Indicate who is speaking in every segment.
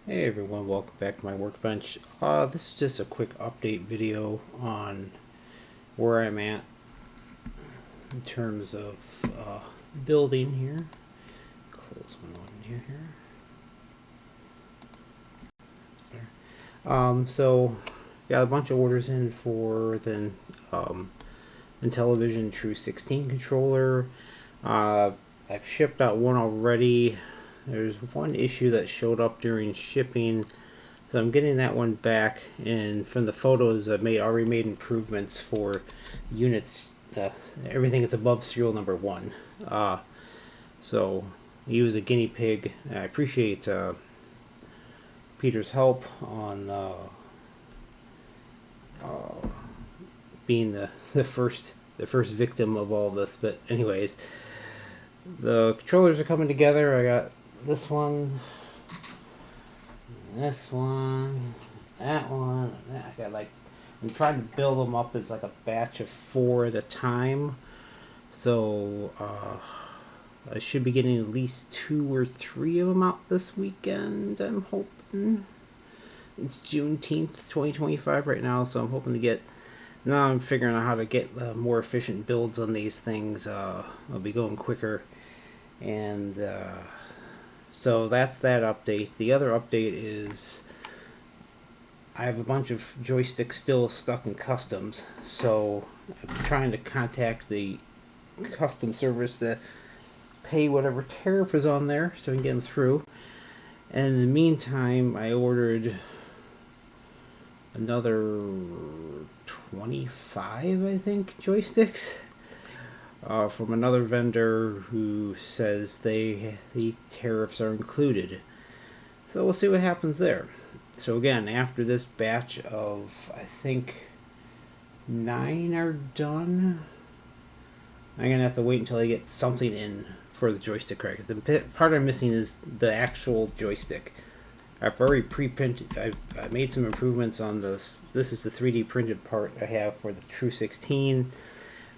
Speaker 1: Hey everyone, welcome back to my workbench. This is just a quick update video on where I'm at in terms of building here. Close one here. So got a bunch of orders in for the IntelliVision True 16 controller. I've shipped out one already. There's one issue that showed up during shipping, so I'm getting that one back. And from the photos, I've already made improvements for units. Everything is above serial number 1. So I use a guinea pig. I appreciate Peter's help on being the first victim of all this. But anyways, the controllers are coming together. I got this one, that one, I got I'm trying to build them up as like a batch of 4 at a time. So I should be getting at least 2 or 3 of them out this weekend, I'm hoping. It's Juneteenth 2025 right now, so I'm hoping to get. Now I'm figuring out how to get more efficient builds on these things. I'll be going quicker. And so that's that update. The other update is I have a bunch of joysticks still stuck in customs, so I'm trying to contact the custom service to pay whatever tariff is on there so we can get them through. And in the meantime, I ordered another 25, I think, joysticks from another vendor who says the tariffs are included. So we'll see what happens there. So again, after this batch of, I think, 9 are done, I'm going to have to wait until I get something in for the joystick crack. The part I'm missing is the actual joystick. I've already pre-printed. I made some improvements on this. This is the 3D printed part I have for the True 16.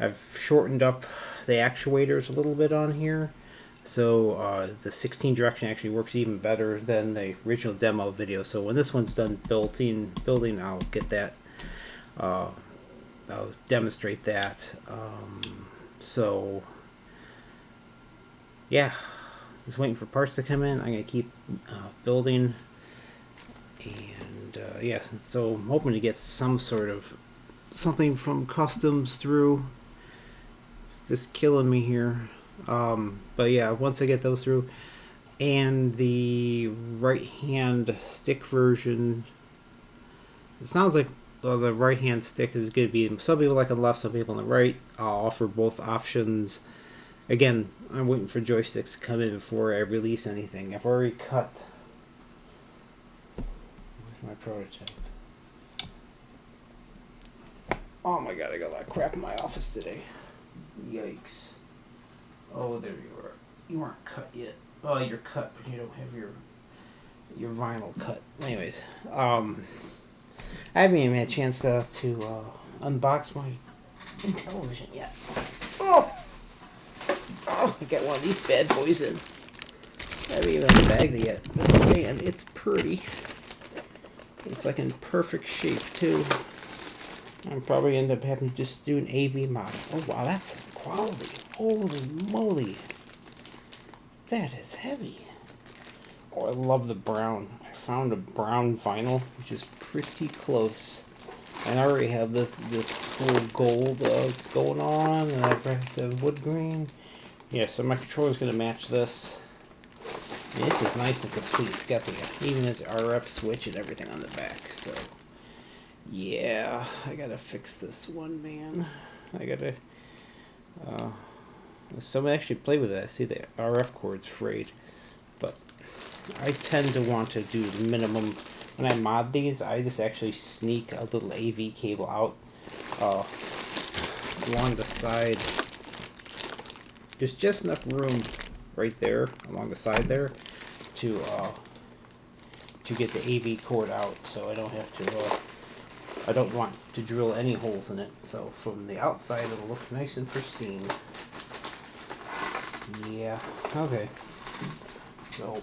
Speaker 1: I've shortened up the actuators a little bit on here, so the 16 direction actually works even better than the original demo video. So when this one's done building, I'll get that. I'll demonstrate that. So yeah, just waiting for parts to come in. I'm gonna keep building, and yeah. So I'm hoping to get some sort of something from customs through. Just killing me here, but yeah, once I get those through, and the right hand stick version, it sounds like the right hand stick is going to be some people like on the left, some people on the right. I'll offer both options. Again, I'm waiting for joysticks to come in before I release anything. I've already cut. Where's my prototype? Oh my god, I got a lot of crap in my office today. Yikes. Oh, there you are. You aren't cut yet. Oh, you're cut, but you don't have your vinyl cut. Anyways, I haven't even had a chance to unbox my IntelliVision yet. Oh, I got one of these bad boys in. I haven't even unbagged it yet. But man, it's pretty. It's like in perfect shape too. I'm probably end up having to just do an AV model. Oh wow, that's quality. Holy moly. That is heavy. Oh, I love the brown. I found a brown vinyl, which is pretty close. And I already have this cool gold going on, and I've got the wood green. Yeah, so my controller's going to match this. And this is nice and complete. It's got even this RF switch and everything on the back, so... Yeah, I gotta fix this one, man. I gotta. Someone actually played with it. I see the RF cord's frayed, but I tend to want to do the minimum. When I mod these, I just actually sneak a little AV cable out along the side. There's just enough room right there along the side there to get the AV cord out, so I don't have to. I don't want to drill any holes in it, so from the outside it'll look nice and pristine. Yeah, okay. So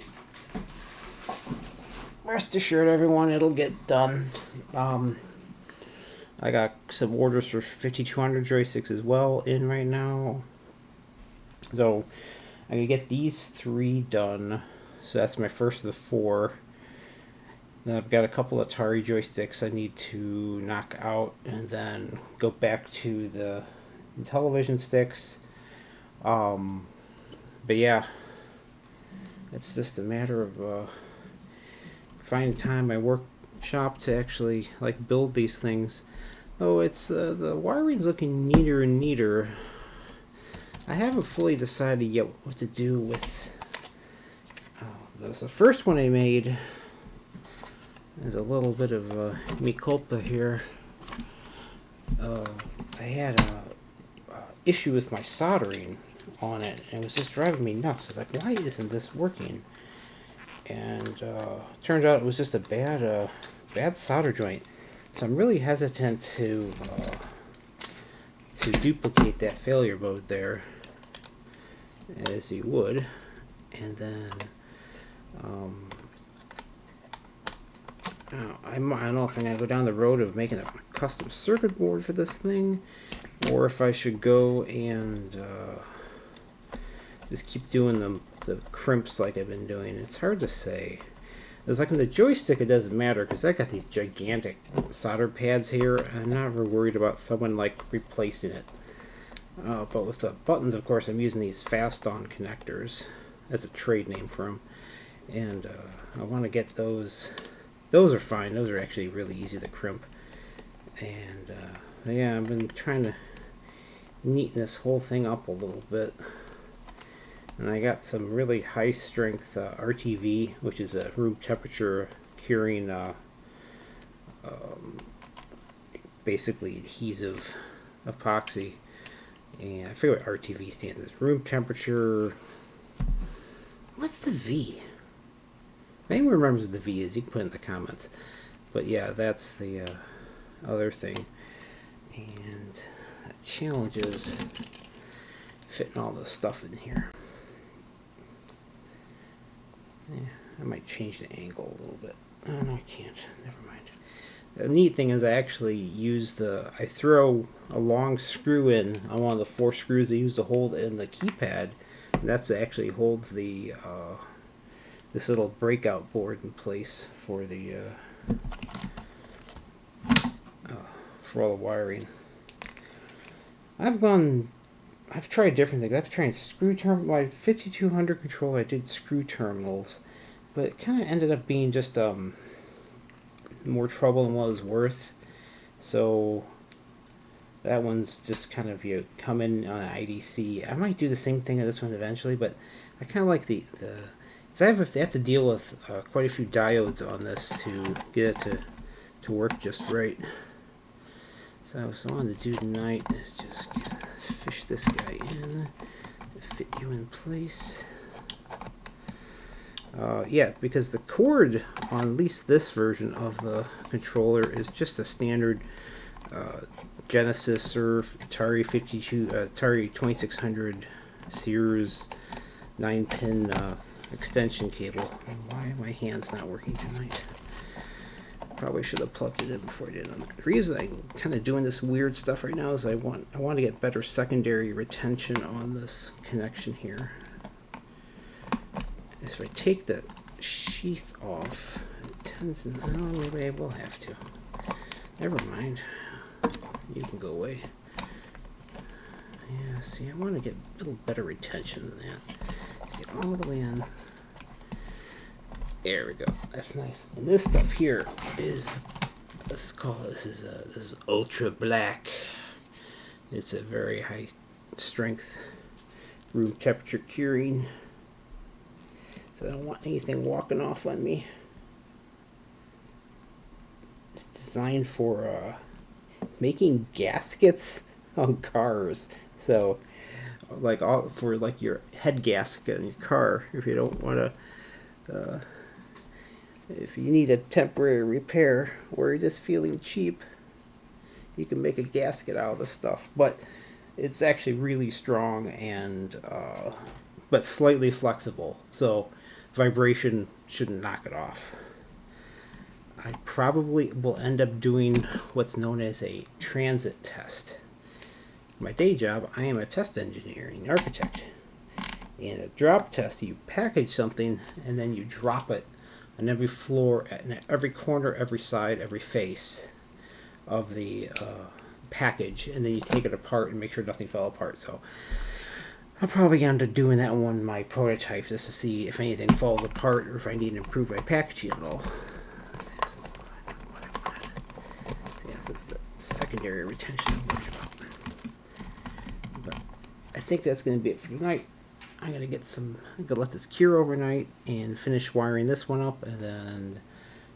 Speaker 1: rest assured, everyone, it'll get done. I got some orders for 5200 joysticks as well in right now. So I'm going to get these 3 done. So that's my first of the 4. Then I've got a couple of Atari joysticks I need to knock out and then go back to the IntelliVision sticks. But yeah, it's just a matter of finding time in my workshop to actually like build these things. Oh, it's the wiring's looking neater and neater. I haven't fully decided yet what to do with this. The first one I made is a little bit of mea culpa here. I had a issue with my soldering on it, and it was just driving me nuts. I was like, why isn't this working? And turns out it was just a bad solder joint. So I'm really hesitant to duplicate that failure mode there, as you would, and then I don't know if I'm gonna go down the road of making a custom circuit board for this thing, or if I should go and just keep doing the crimps like I've been doing. It's hard to say. It's like on the joystick, it doesn't matter because I got these gigantic solder pads here. I'm not ever worried about someone like replacing it. But with the buttons, of course, I'm using these fast-on connectors. That's a trade name for them. And I want to get those. Those are fine. Those are actually really easy to crimp. And yeah, I've been trying to neaten this whole thing up a little bit. And I got some really high strength RTV, which is a room temperature curing, basically adhesive epoxy. And I forget what RTV stands for. Room temperature. What's the V? If anyone remembers what the V is, you can put it in the comments. But yeah, that's the other thing. And the challenge is fitting all this stuff in here. Yeah, I might change the angle a little bit. Oh, no, I can't. Never mind. The neat thing is I actually use I throw a long screw in on one of the 4 screws I use to hold in the keypad. And that's actually holds the this little breakout board in place for the for all the wiring. I've tried different things. I've tried screw terminal. My 5200 controller, I did screw terminals, but it kind of ended up being just more trouble than what it was worth. So that one's just kind of, you come in on an IDC. I might do the same thing on this one eventually, but I kind of like the I have to deal with quite a few diodes on this to get it to work just right. So what I wanted to do tonight is just fish this guy in, fit you in place. Yeah, because the cord on at least this version of the controller is just a standard Genesis or Atari 2600 Sears 9-pin extension cable. Why are my hands not working tonight? Probably should have plugged it in before I did it. The reason I'm kind of doing this weird stuff right now is I want to get better secondary retention on this connection here. If I take the sheath off, it tends to, oh, maybe I will have to. Never mind. You can go away. Yeah, see, I want to get a little better retention than that. Get all the way in. There we go. That's nice. And this stuff here is, this is ultra black. It's a very high strength room temperature curing. So I don't want anything walking off on me. It's designed for making gaskets on cars. So, like for like your head gasket in your car, if you don't want to. If you need a temporary repair or you're just feeling cheap, you can make a gasket out of this stuff. But it's actually really strong and but slightly flexible, so vibration shouldn't knock it off. I probably will end up doing what's known as a transit test. My day job, I am a test engineering architect. In a drop test, you package something and then you drop it on every floor, at every corner, every side, every face of the package, and then you take it apart and make sure nothing fell apart. So I'll probably end up doing that one my prototype just to see if anything falls apart or if I need to improve my packaging at all. So this is the secondary retention I'm worried about. But I think that's going to be it for tonight. I'm going to let this cure overnight and finish wiring this one up and then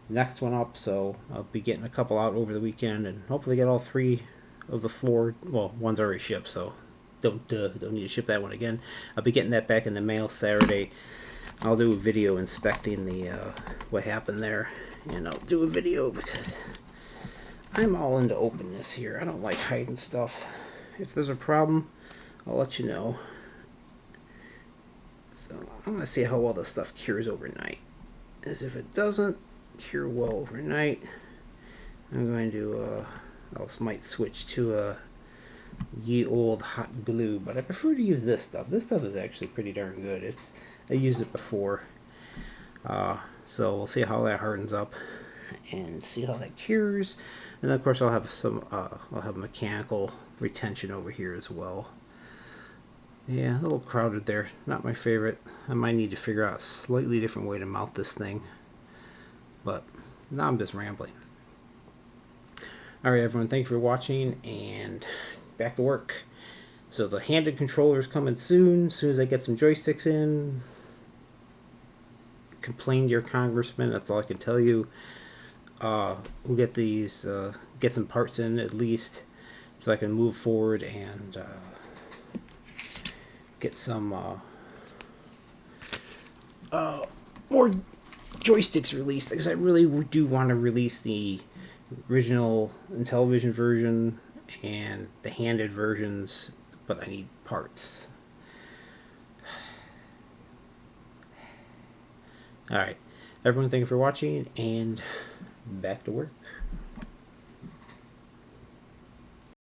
Speaker 1: the next one up. So I'll be getting a couple out over the weekend and hopefully get all 3 of the 4. Well, one's already shipped, so don't need to ship that one again. I'll be getting that back in the mail Saturday. I'll do a video inspecting the what happened there, and I'll do a video because I'm all into openness here. I don't like hiding stuff. If there's a problem, I'll let you know. So I'm going to see how well this stuff cures overnight. As if it doesn't cure well overnight, I'm going to I might switch to a ye old hot glue, but I prefer to use this stuff. This stuff is actually pretty darn good. I used it before, so we'll see how that hardens up and see how that cures. And then of course I'll have mechanical retention over here as well. Yeah, a little crowded there. Not my favorite. I might need to figure out a slightly different way to mount this thing. But now I'm just rambling. Alright everyone, thank you for watching and back to work. So the handed controller's coming soon. As soon as I get some joysticks in. Complain to your congressman, that's all I can tell you. We'll get these, get some parts in at least so I can move forward and get some more joysticks released, because I really do want to release the original IntelliVision version and the handed versions, but I need parts. Alright, everyone, thank you for watching, and back to work.